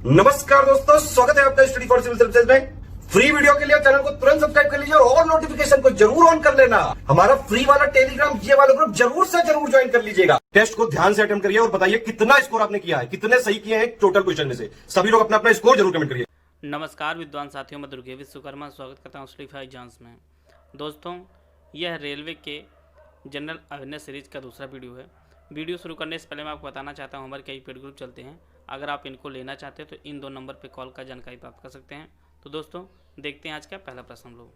नमस्कार दोस्तों, स्वागत है आपका स्टडी फॉर सिविल सर्विसेज में। फ्री वीडियो के लिए चैनल को तुरंत सब्सक्राइब कर लीजिए और नोटिफिकेशन को जरूर ऑन कर लेना। हमारा फ्री वाला टेलीग्राम ये वाला ग्रुप जरूर से जरूर ज्वाइन कर लीजिएगा। टेस्ट को ध्यान से अटेम्प्ट करिए और बताइए कितना स्कोर आपने किया है, कितने सही किए हैं टोटल क्वेश्चन में से। सभी लोग अपना अपना स्कोर जरूर कमेंट करिए। नमस्कार विद्वान साथियों, मैं दुर्गे विश्वकर्मा स्वागत करता हूँ स्टडी जांच में। दोस्तों, यह रेलवे के जनरल अवेयरनेस सीरीज का दूसरा वीडियो है। वीडियो शुरू करने से पहले मैं आपको बताना चाहता हूँ हमारे कई पेड ग्रुप चलते हैं। अगर आप इनको लेना चाहते हैं तो इन दो नंबर पर कॉल कर जानकारी प्राप्त कर सकते हैं। तो दोस्तों, देखते हैं आज का पहला प्रश्न हम लोग।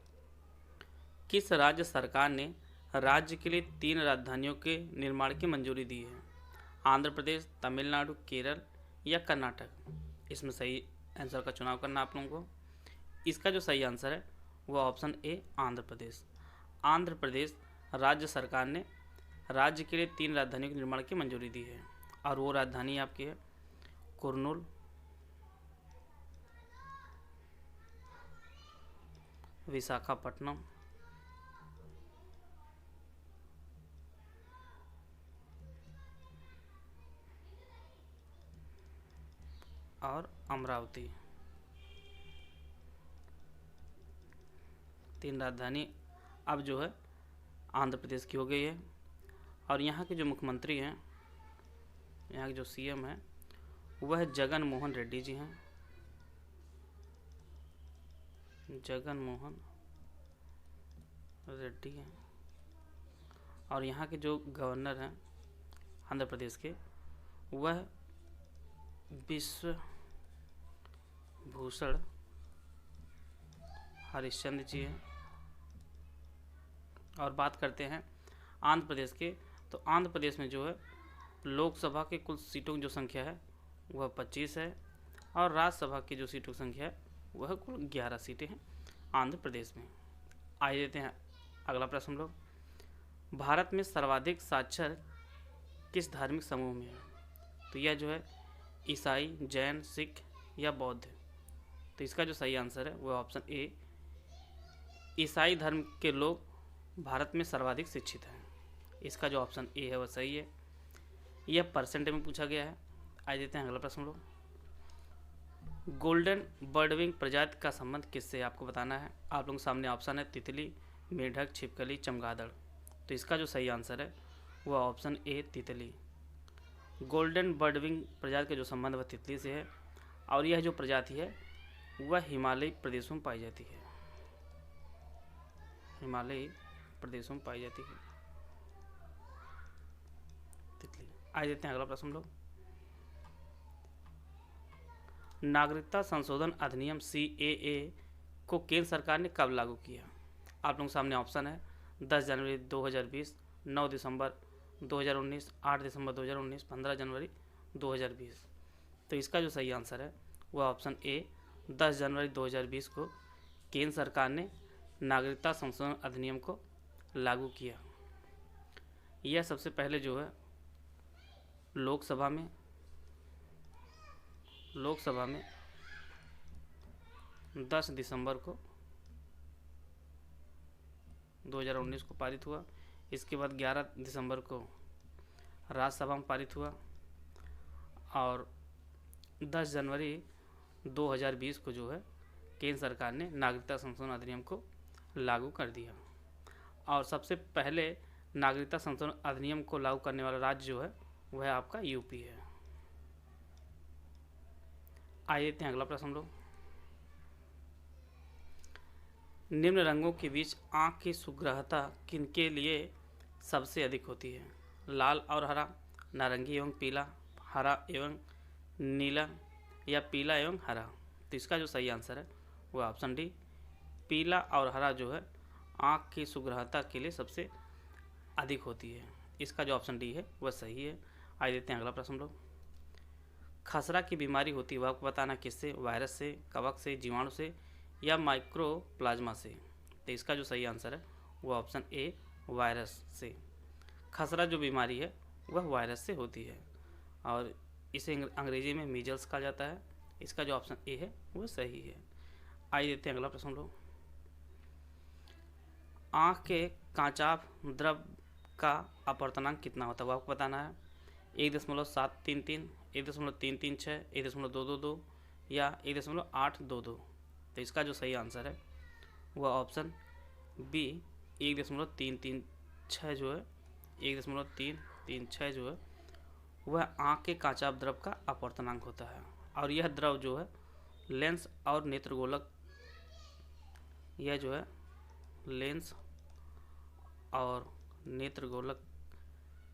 किस राज्य सरकार ने राज्य के लिए 3 राजधानियों के निर्माण की मंजूरी दी है? आंध्र प्रदेश, तमिलनाडु, केरल या कर्नाटक? इसमें सही आंसर का चुनाव करना आप लोगों को। इसका जो सही आंसर है वो ऑप्शन ए आंध्र प्रदेश। आंध्र प्रदेश राज्य सरकार ने राज्य के लिए 3 राजधानियों के निर्माण की मंजूरी दी है और वो राजधानी आपकी है कुर्नूल, विशाखापट्टनम और अमरावती। 3 राजधानी अब जो है आंध्र प्रदेश की हो गई है। और यहाँ के जो मुख्यमंत्री हैं, यहाँ के जो सीएम हैं, वह जगन मोहन रेड्डी जी हैं। जगन मोहन रेड्डी हैं। और यहाँ के जो गवर्नर हैं आंध्र प्रदेश के, वह विश्व भूषण हरिश्चंद्र जी हैं। और बात करते हैं आंध्र प्रदेश के, तो आंध्र प्रदेश में जो है लोकसभा के कुल सीटों की जो संख्या है वह 25 है और राज्यसभा की जो सीटों की संख्या है वह कुल 11 सीटें हैं आंध्र प्रदेश में। आइए देते हैं अगला प्रश्न लोग। भारत में सर्वाधिक साक्षर किस धार्मिक समूह में है? तो यह जो है ईसाई, जैन, सिख या बौद्ध। तो इसका जो सही आंसर है वह ऑप्शन ए ईसाई धर्म के लोग भारत में सर्वाधिक शिक्षित हैं। इसका जो ऑप्शन ए है वह सही है। यह परसेंट में पूछा गया है। आइए देते हैं अगला प्रश्न लोग। गोल्डन बर्डविंग प्रजाति का संबंध किससे आपको बताना है। आप लोगों के सामने ऑप्शन है तितली, मेढक, छिपकली, चमगादड़। तो इसका जो सही आंसर है वह ऑप्शन ए तितली। गोल्डन बर्डविंग प्रजाति का जो संबंध वह तितली से है और यह जो प्रजाति है वह हिमालयी प्रदेशों में पाई जाती है। हिमालयी प्रदेशों में पाई जाती है तितली। आइए देते हैं अगला प्रश्न लोग। नागरिकता संशोधन अधिनियम CAA को केंद्र सरकार ने कब लागू किया? आप लोगों के सामने ऑप्शन है 10 जनवरी 2020, 9 दिसंबर 2019, 8 दिसंबर 2019, 15 जनवरी 2020। तो इसका जो सही आंसर है वह ऑप्शन ए 10 जनवरी 2020 को केंद्र सरकार ने नागरिकता संशोधन अधिनियम को लागू किया। यह सबसे पहले जो है लोकसभा में 10 दिसंबर को 2019 को पारित हुआ। इसके बाद 11 दिसंबर को राज्यसभा में पारित हुआ और 10 जनवरी 2020 को जो है केंद्र सरकार ने नागरिकता संशोधन अधिनियम को लागू कर दिया। और सबसे पहले नागरिकता संशोधन अधिनियम को लागू करने वाला राज्य जो है वह आपका यूपी है। आइए देखते हैं अगला प्रश्न लोग। निम्न रंगों के बीच आँख की सुग्राहता किनके लिए सबसे अधिक होती है? लाल और हरा, नारंगी एवं पीला, हरा एवं नीला या पीला एवं हरा। तो इसका जो सही आंसर है वह ऑप्शन डी पीला और हरा जो है आँख की सुग्राहता के लिए सबसे अधिक होती है। इसका जो ऑप्शन डी है वह सही है। आइए देते हैं अगला प्रश्न लोग। खसरा की बीमारी होती है वह आपको बताना किससे? वायरस से, कवक से, जीवाणु से या माइक्रोप्लाज्मा से। तो इसका जो सही आंसर है वह ऑप्शन ए वायरस से। खसरा जो बीमारी है वह वायरस से होती है और इसे अंग्रेजी में मीजल्स कहा जाता है। इसका जो ऑप्शन ए है वह सही है। आइए देते हैं अगला प्रश्न लोग। आँख के कांचाभ द्रव का अपवर्तनांक कितना होता है वो आपको बताना है। 1.733, 1.336, 1.222 या 1.822। तो इसका जो सही आंसर है वह ऑप्शन बी 1.336 जो है 1.336 जो है वह आँख के कांचाभ द्रव का अपवर्तनांक होता है। और यह द्रव जो है लेंस और नेत्रगोलक, यह जो है लेंस और नेत्रगोलक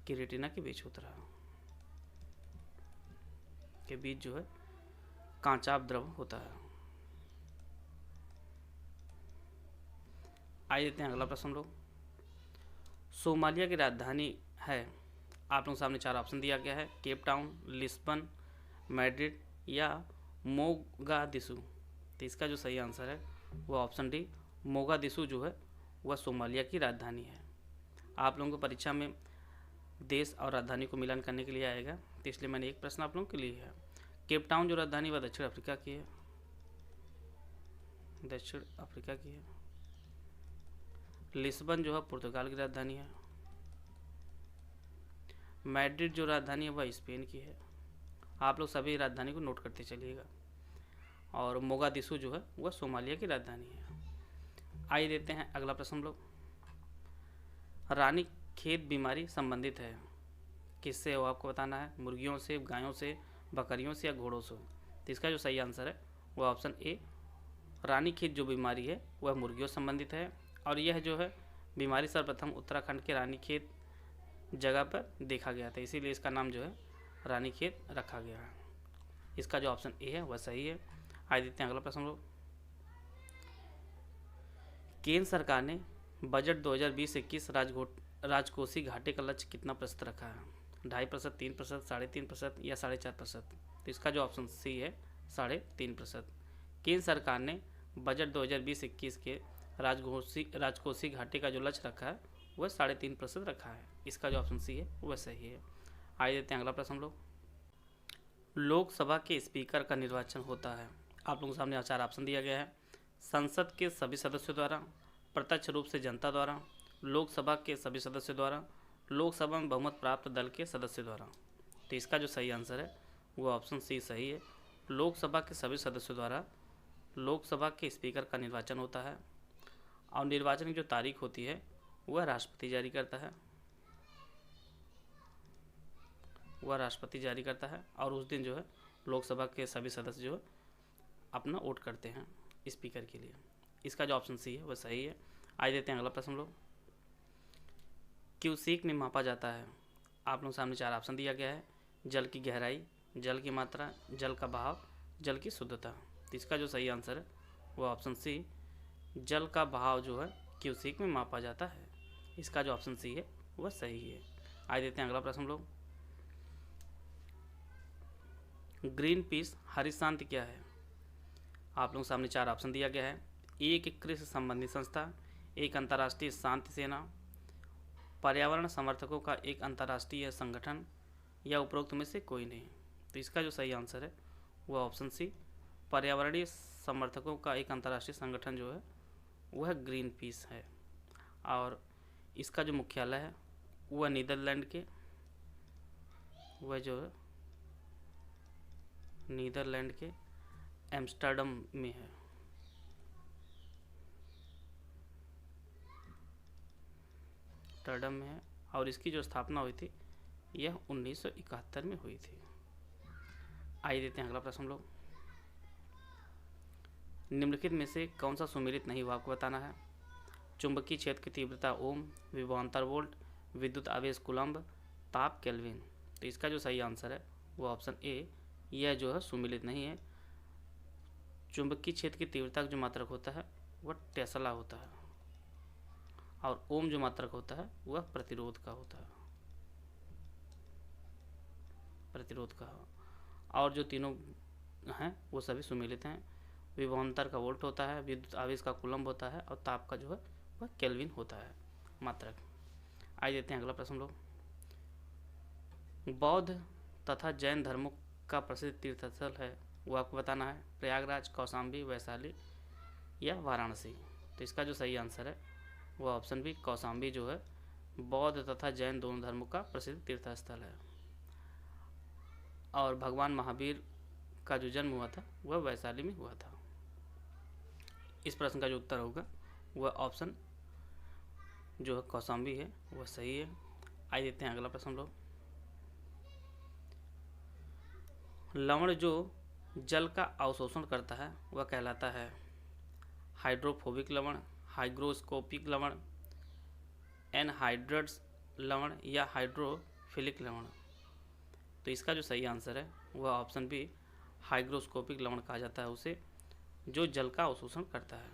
की रेटिना के बीच होता है, के बीच जो है कांचाभ द्रव होता है। आइए देखते हैं अगला प्रश्न लोग। सोमालिया की राजधानी है, आप लोगों के सामने 4 ऑप्शन दिया गया है, केप टाउन, लिस्बन, मैड्रिड या मोगादिशु। तो इसका जो सही आंसर है वह ऑप्शन डी मोगादिशु जो है वह सोमालिया की राजधानी है। आप लोगों को परीक्षा में देश और राजधानी को मिलान करने के लिए आएगा, तो इसलिए मैंने एक प्रश्न आप लोगों के लिए है। केप टाउन जो राजधानी वह दक्षिण अफ्रीका की है, दक्षिण अफ्रीका की है। लिस्बन जो है पुर्तगाल की राजधानी है। मैड्रिड जो राजधानी है वह स्पेन की है। आप लोग सभी राजधानी को नोट करते चलिएगा। और मोगादिशु जो है वह सोमालिया की राजधानी है। आइए देते हैं अगला प्रश्न लोग। रानी खेत बीमारी संबंधित है, किससे वो आपको बताना है, मुर्गियों से, गायों से, बकरियों से या घोड़ों से। तो इसका जो सही आंसर है वह ऑप्शन ए रानी खेत जो बीमारी है वह मुर्गियों से संबंधित है। और यह जो है बीमारी सर्वप्रथम उत्तराखंड के रानी खेत जगह पर देखा गया था, इसीलिए इसका नाम जो है रानी खेत रखा गया है। इसका जो ऑप्शन ए है वह सही है। आइए देखते हैं अगला प्रश्न लोग। केंद्र सरकार ने बजट 2020-21 राजकोषीय घाटे का लक्ष्य कितना प्रतिशत रखा है, 2.5%, 3%, 3.5% या 4.5%। तो इसका जो ऑप्शन सी है 3.5%। केंद्र सरकार ने बजट 2020-21 के राजकोषीय घाटे का जो लक्ष्य रखा है वह 3.5% रखा है। इसका जो ऑप्शन सी है वह सही है। आइए देते हैं अगला प्रश्न लोग। लोकसभा के स्पीकर का निर्वाचन होता है, आप लोगों के सामने 4 ऑप्शन दिया गया है। संसद के सभी सदस्यों द्वारा, प्रत्यक्ष रूप से जनता द्वारा, लोकसभा के सभी सदस्यों द्वारा, लोकसभा में बहुमत प्राप्त दल के सदस्यों द्वारा। तो इसका जो सही आंसर है वो ऑप्शन सी सही है। लोकसभा के सभी सदस्यों द्वारा लोकसभा के स्पीकर का निर्वाचन होता है। और निर्वाचन की जो तारीख होती है वह राष्ट्रपति जारी करता है, वह राष्ट्रपति जारी करता है। और उस दिन जो है लोकसभा के सभी सदस्य जो है अपना वोट करते हैं स्पीकर के लिए। इसका जो ऑप्शन सी है वह सही है। आइए देते हैं अगला प्रश्न लोग। क्यूसेक में मापा जाता है, आप लोगों के सामने 4 ऑप्शन दिया गया है। जल की गहराई, जल की मात्रा, जल का बहाव, जल की शुद्धता। तो इसका जो सही आंसर है वह ऑप्शन सी जल का बहाव जो है क्यूसेक में मापा जाता है। इसका जो ऑप्शन सी है वह सही है। आइए देते हैं अगला प्रश्न लोग। ग्रीन पीस हरित शांति क्या है, आप लोगों के सामने 4 ऑप्शन दिया गया है। एक कृषि संबंधी संस्था, एक अंतर्राष्ट्रीय शांति सेना, पर्यावरण समर्थकों का एक अंतर्राष्ट्रीय संगठन या उपरोक्त में से कोई नहीं। तो इसका जो सही आंसर है वह ऑप्शन सी पर्यावरणीय समर्थकों का एक अंतर्राष्ट्रीय संगठन जो है वह ग्रीन पीस है। और इसका जो मुख्यालय है वह नीदरलैंड के, वह जो है नीदरलैंड के एम्स्टर्डम में है। एम्स्टर्डम में है और इसकी जो स्थापना हुई थी यह 1971 में हुई थी। आइए देते हैं अगला प्रश्न लोग। निम्नलिखित में से कौन सा सुमेलित नहीं हुआ आपको बताना है। चुंबकीय क्षेत्र की तीव्रता ओम, विभवांतर वोल्ट, विद्युत आवेश कूलम्ब, ताप केल्विन। तो इसका जो सही आंसर है वो ऑप्शन ए यह जो है सुमेलित नहीं है। चुंबकीय क्षेत्र की तीव्रता का जो मात्रक होता है वह टेस्ला होता है और ओम जो मात्रक होता है वह प्रतिरोध का होता है, प्रतिरोध का। और जो तीनों हैं वो सभी सुमेलित हैं। विभवांतर का वोल्ट होता है, विद्युत आवेश का कूलम्ब होता है और ताप का जो है वह केल्विन होता है मात्रक। आइए देते हैं अगला प्रश्न लोग। बौद्ध तथा जैन धर्मों का प्रसिद्ध तीर्थस्थल है वो आपको बताना है। प्रयागराज, कौशाम्बी, वैशाली या वाराणसी। तो इसका जो सही आंसर है वो ऑप्शन बी कौशाम्बी जो है बौद्ध तथा जैन दोनों धर्मों का प्रसिद्ध तीर्थस्थल है। और भगवान महावीर का जो जन्म हुआ था वह वैशाली में हुआ था। इस प्रश्न का जो उत्तर होगा वह ऑप्शन जो है कौशाम्बी है, वह सही है। आइए देखते हैं अगला प्रश्न लोग। लवण जो जल का अवशोषण करता है वह कहलाता है हाइड्रोफोबिक लवण, हाइग्रोस्कोपिक लवण, एनहाइड्रस लवण या हाइड्रोफिलिक लवण। तो इसका जो सही आंसर है वह ऑप्शन बी हाइग्रोस्कोपिक लवण कहा जाता है उसे, जो जल का अवशोषण करता है।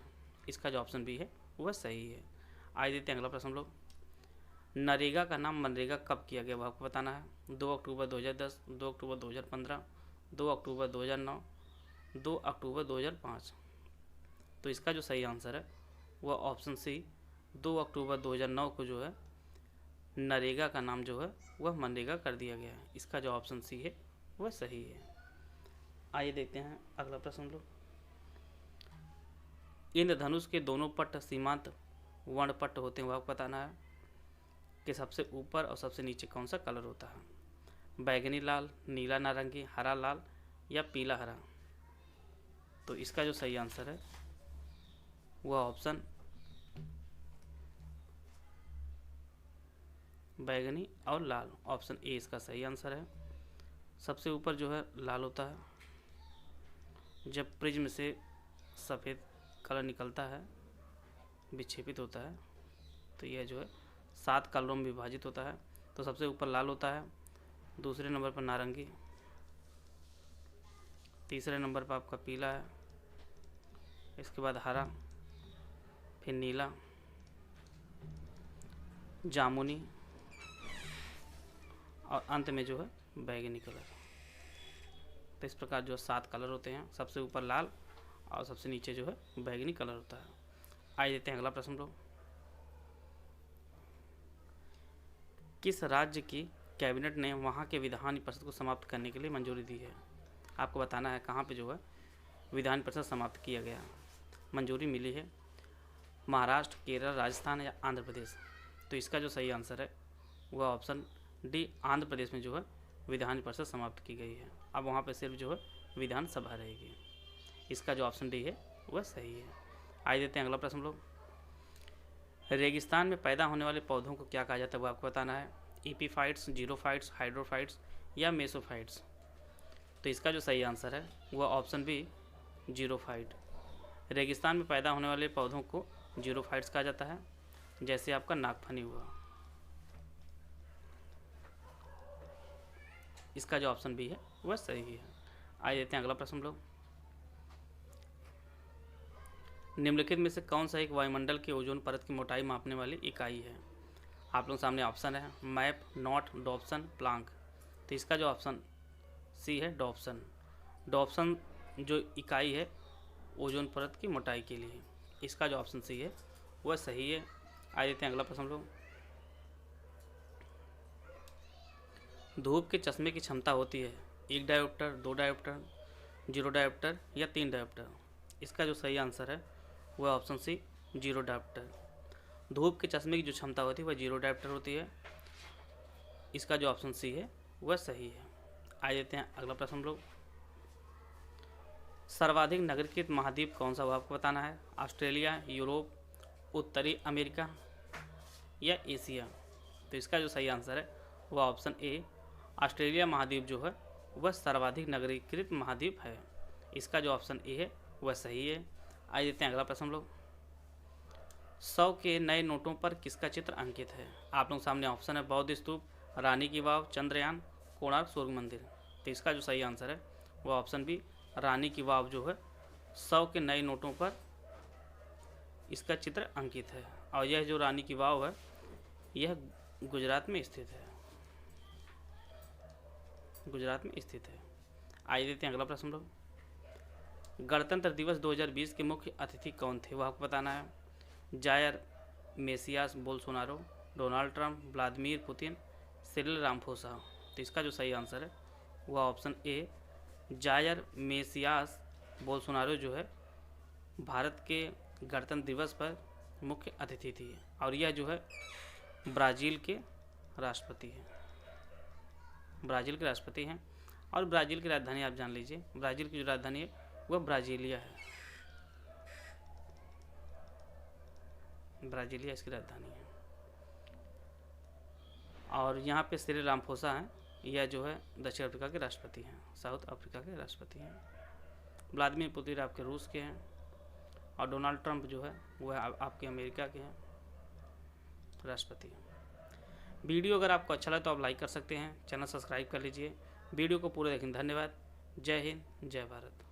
इसका जो ऑप्शन बी है वह सही है। आइए देखते हैं अगला प्रश्न लोग। नरेगा का नाम मनरेगा कब किया गया वह आपको बताना है। 2 अक्टूबर 2010, 2 अक्टूबर 2015, 2 अक्टूबर 2009, 2 अक्टूबर 2005। तो इसका जो सही आंसर है वह ऑप्शन सी 2 अक्टूबर 2009 को जो है नरेगा का नाम जो है वह मनरेगा कर दिया गया है। इसका जो ऑप्शन सी है वह सही है। आइए देखते हैं अगला प्रश्न लोग। इंद्रधनुष के दोनों पट्ट सीमांत वर्णपट्ट होते हैं वह आपको बताना है कि सबसे ऊपर और सबसे नीचे कौन सा कलर होता है। बैगनी लाल, नीला नारंगी, हरा लाल या पीला हरा। तो इसका जो सही आंसर है वह ऑप्शन बैगनी और लाल, ऑप्शन ए इसका सही आंसर है। सबसे ऊपर जो है लाल होता है। जब प्रिज्म से सफ़ेद कलर निकलता है, विक्षेपित होता है, तो यह जो है 7 कलरों में विभाजित होता है। तो सबसे ऊपर लाल होता है, दूसरे नंबर पर नारंगी, तीसरे नंबर पर आपका पीला है, इसके बाद हरा, फिर नीला, जामुनी और अंत में जो है बैगनी कलर। तो इस प्रकार जो 7 कलर होते हैं, सबसे ऊपर लाल और सबसे नीचे जो है बैगनी कलर होता है। आइए देते हैं अगला प्रश्न लोग। किस राज्य की कैबिनेट ने वहाँ के विधान परिषद को समाप्त करने के लिए मंजूरी दी है? आपको बताना है कहाँ पे जो है विधान परिषद समाप्त किया गया, मंजूरी मिली है। महाराष्ट्र, केरल, राजस्थान या आंध्र प्रदेश। तो इसका जो सही आंसर है वह ऑप्शन डी आंध्र प्रदेश में जो है विधान परिषद समाप्त की गई है। अब वहाँ पर सिर्फ जो है विधानसभा रहेगी। इसका जो ऑप्शन डी है वह सही है। आइए देते हैं अगला प्रश्न लोग। रेगिस्तान में पैदा होने वाले पौधों को क्या कहा जाता है वो आपको बताना है। एपीफाइट्स, जीरोफाइट्स, हाइड्रोफाइट्स या मेसोफाइट्स। तो इसका जो सही आंसर है वह ऑप्शन बी जीरोफाइट। रेगिस्तान में पैदा होने वाले पौधों को जीरोफाइट्स कहा जाता है, जैसे आपका नागफनी हुआ। इसका जो ऑप्शन बी है वह सही है। आइए देते हैं अगला प्रश्न लोग। निम्नलिखित में से कौन सा एक वायुमंडल के ओजोन परत की मोटाई मापने वाली इकाई है? आप लोगों के सामने ऑप्शन है मैप, नॉट, डॉप्सन, प्लांक। तो इसका जो ऑप्शन सी है डॉप्सन। डॉप्सन जो इकाई है ओजोन परत की मोटाई के लिए। इसका जो ऑप्शन सी है वह सही है। आइए देते हैं अगला प्रश्न लोग। धूप के चश्मे की क्षमता होती है 1 डायोप्टर, 2 डायोप्टर, 0 डायोप्टर या 3 डायोप्टर। इसका जो सही आंसर है वह ऑप्शन सी 0 डायोप्टर। धूप के चश्मे की जो क्षमता होती है वह 0 डायोप्टर होती है। इसका जो ऑप्शन सी है वह सही है। आइए देते हैं अगला प्रश्न लोग। सर्वाधिक नगरीकृत महाद्वीप कौन सा, वो आपको बताना है। ऑस्ट्रेलिया, यूरोप, उत्तरी अमेरिका या एशिया। तो इसका जो सही आंसर है वह ऑप्शन ए ऑस्ट्रेलिया महाद्वीप जो है वह सर्वाधिक नगरीकृत महाद्वीप है। इसका जो ऑप्शन ए है वह सही है। आइए देखते हैं अगला प्रश्न लोग। 100 के नए नोटों पर किसका चित्र अंकित है? आप लोगों के सामने ऑप्शन है बौद्ध स्तूप, रानी की वाव, चंद्रयान, कोणार्क सूर्य मंदिर। तो इसका जो सही आंसर है वह ऑप्शन बी रानी की वाव जो है 100 के नए नोटों पर इसका चित्र अंकित है। और यह जो रानी की वाव है यह गुजरात में स्थित है। गुजरात में स्थित है। आइए देखते हैं अगला प्रश्न लोग। गणतंत्र दिवस 2020 के मुख्य अतिथि कौन थे, वह आपको बताना है। Jair Messias Bolsonaro, Donald Trump, Vladimir Putin, Cyril Ramaphosa. तो इसका जो सही आंसर है वह option A Jair Messias Bolsonaro जो है भारत के गणतंत्र दिवस पर मुख्य अतिथि थी। और यह जो है ब्राज़ील के राष्ट्रपति हैं। ब्राज़ील के राष्ट्रपति हैं। और ब्राज़ील की राजधानी आप जान लीजिए, ब्राज़ील की जो राजधानी है वह ब्राज़ीलिया है, ब्राज़ीलिया इसकी राजधानी है। और यहाँ पे सिरिल रामाफोसा हैं, यह जो है दक्षिण अफ्रीका के राष्ट्रपति हैं, साउथ अफ्रीका के राष्ट्रपति हैं। व्लादिमीर पुतिन आपके रूस के हैं, और डोनाल्ड ट्रंप जो है वह आपके अमेरिका के हैं राष्ट्रपति हैं। वीडियो अगर आपको अच्छा लगे तो आप लाइक कर सकते हैं, चैनल सब्सक्राइब कर लीजिए। वीडियो को पूरे देखें, धन्यवाद। जय हिंद, जय भारत।